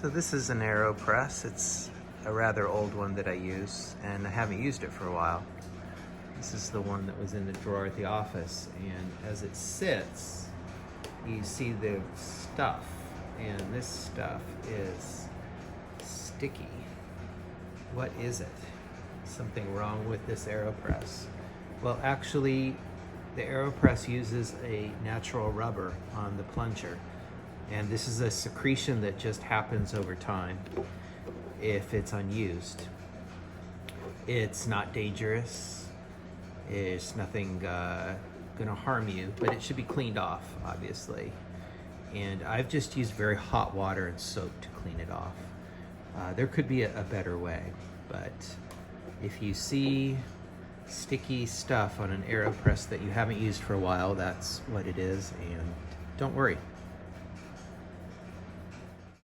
So this is an Aeropress. It's a rather old one that I use, and I haven't used it for a while. This is the one that was in the drawer at the office, and as it sits, you see the stuff, and this stuff is sticky. What is it? Something wrong with this Aeropress? Well, actually, the Aeropress uses a natural rubber on the plunger, and this is a secretion that just happens over time if it's unused. It's not dangerous. It's nothing gonna harm you, but it should be cleaned off, obviously. And I've just used very hot water and soap to clean it off. There could be a better way, but if you see sticky stuff on an Aeropress that you haven't used for a while, that's what it is, and don't worry.